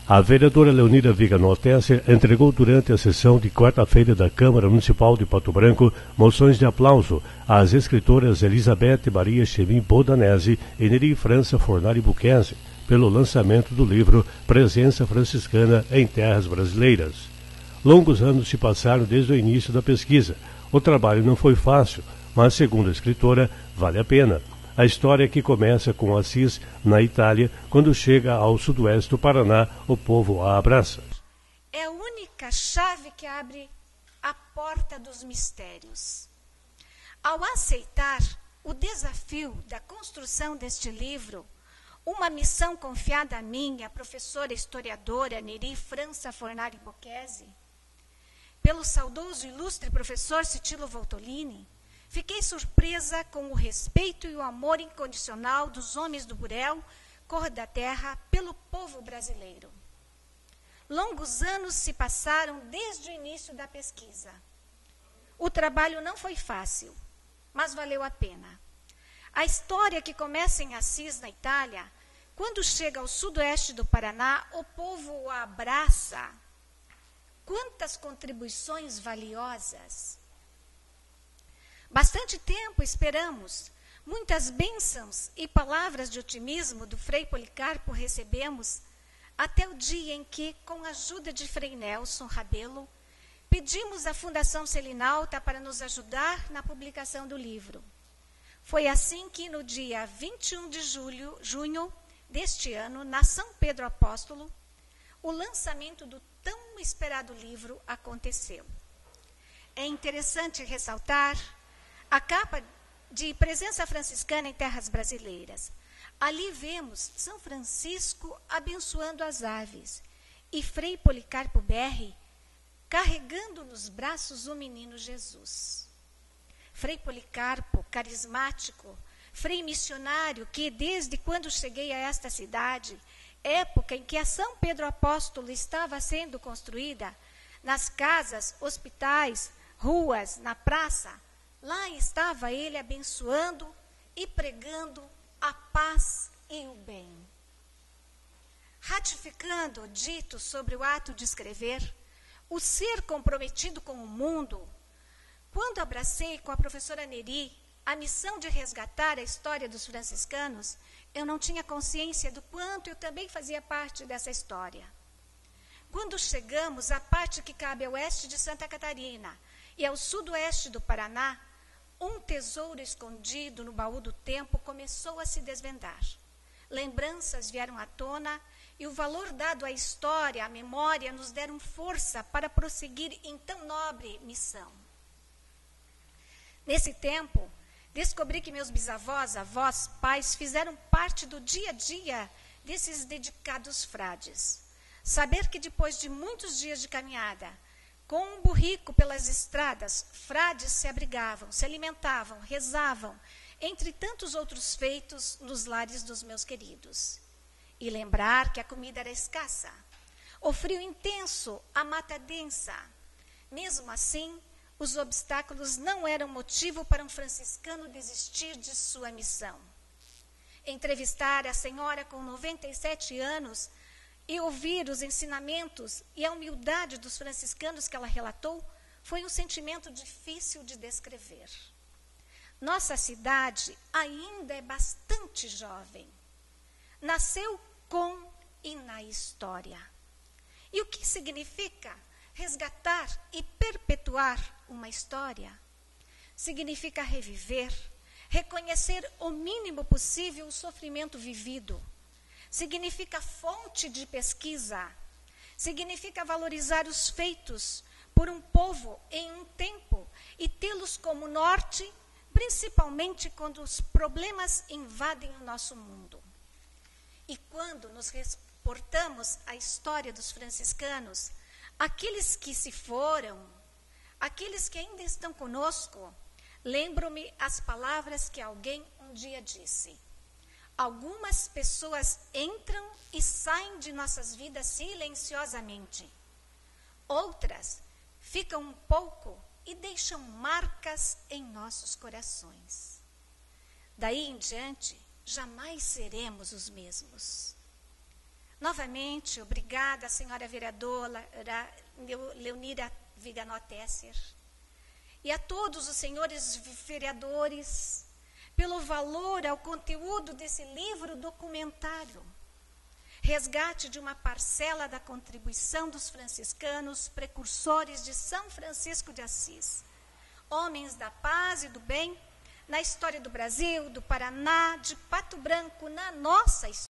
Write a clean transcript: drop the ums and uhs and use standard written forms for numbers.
A vereadora Leonira Viganotesser entregou durante a sessão de quarta-feira da Câmara Municipal de Pato Branco moções de aplauso às escritoras Elizabeth Maria Chemin Bodanese e Neri França Fornari Buquese pelo lançamento do livro Presença Franciscana em Terras Brasileiras. Longos anos se passaram desde o início da pesquisa. O trabalho não foi fácil, mas, segundo a escritora, vale a pena. A história que começa com Assis, na Itália, quando chega ao sudoeste do Paraná, o povo a abraça. É a única chave que abre a porta dos mistérios. Ao aceitar o desafio da construção deste livro, uma missão confiada a mim, a professora historiadora Neri França Fornari Buquese, pelo saudoso e ilustre professor Citilo Voltolini, fiquei surpresa com o respeito e o amor incondicional dos homens do Burel, Cor da Terra, pelo povo brasileiro. Longos anos se passaram desde o início da pesquisa. O trabalho não foi fácil, mas valeu a pena. A história que começa em Assis, na Itália, quando chega ao sudoeste do Paraná, o povo o abraça. Quantas contribuições valiosas! Bastante tempo esperamos, muitas bênçãos e palavras de otimismo do Frei Policarpo recebemos, até o dia em que, com a ajuda de Frei Nelson Rabelo, pedimos à Fundação Selinalta para nos ajudar na publicação do livro. Foi assim que, no dia 21 de junho deste ano, na São Pedro Apóstolo, o lançamento do tão esperado livro aconteceu. É interessante ressaltar a capa de Presença Franciscana em Terras Brasileiras. Ali vemos São Francisco abençoando as aves e Frei Policarpo Berri carregando nos braços o menino Jesus. Frei Policarpo, carismático, frei missionário que, desde quando cheguei a esta cidade, época em que a São Pedro Apóstolo estava sendo construída, nas casas, hospitais, ruas, na praça, lá estava ele abençoando e pregando a paz e o bem. Ratificando o dito sobre o ato de escrever, o ser comprometido com o mundo, quando abracei com a professora Neri a missão de resgatar a história dos franciscanos, eu não tinha consciência do quanto eu também fazia parte dessa história. Quando chegamos à parte que cabe ao oeste de Santa Catarina e ao sudoeste do Paraná, um tesouro escondido no baú do tempo começou a se desvendar. Lembranças vieram à tona e o valor dado à história, à memória, nos deram força para prosseguir em tão nobre missão. Nesse tempo, descobri que meus bisavós, avós, pais fizeram parte do dia a dia desses dedicados frades. Saber que depois de muitos dias de caminhada, com um burrico pelas estradas, frades se abrigavam, se alimentavam, rezavam, entre tantos outros feitos nos lares dos meus queridos. E lembrar que a comida era escassa, o frio intenso, a mata densa. Mesmo assim, os obstáculos não eram motivo para um franciscano desistir de sua missão. Entrevistar a senhora com 97 anos e ouvir os ensinamentos e a humildade dos franciscanos que ela relatou foi um sentimento difícil de descrever. Nossa cidade ainda é bastante jovem. Nasceu com e na história. E o que significa resgatar e perpetuar uma história? Significa reviver, reconhecer o mínimo possível o sofrimento vivido. Significa fonte de pesquisa. Significa valorizar os feitos por um povo em um tempo e tê-los como norte, principalmente quando os problemas invadem o nosso mundo. E quando nos reportamos à história dos franciscanos, aqueles que se foram, aqueles que ainda estão conosco, lembro-me as palavras que alguém um dia disse. Algumas pessoas entram e saem de nossas vidas silenciosamente. Outras ficam um pouco e deixam marcas em nossos corações. Daí em diante, jamais seremos os mesmos. Novamente, obrigada, senhora vereadora Leonira Viganò-Tesser. E a todos os senhores vereadores, pelo valor ao conteúdo desse livro documentário. Resgate de uma parcela da contribuição dos franciscanos, precursores de São Francisco de Assis. Homens da paz e do bem, na história do Brasil, do Paraná, de Pato Branco, na nossa história.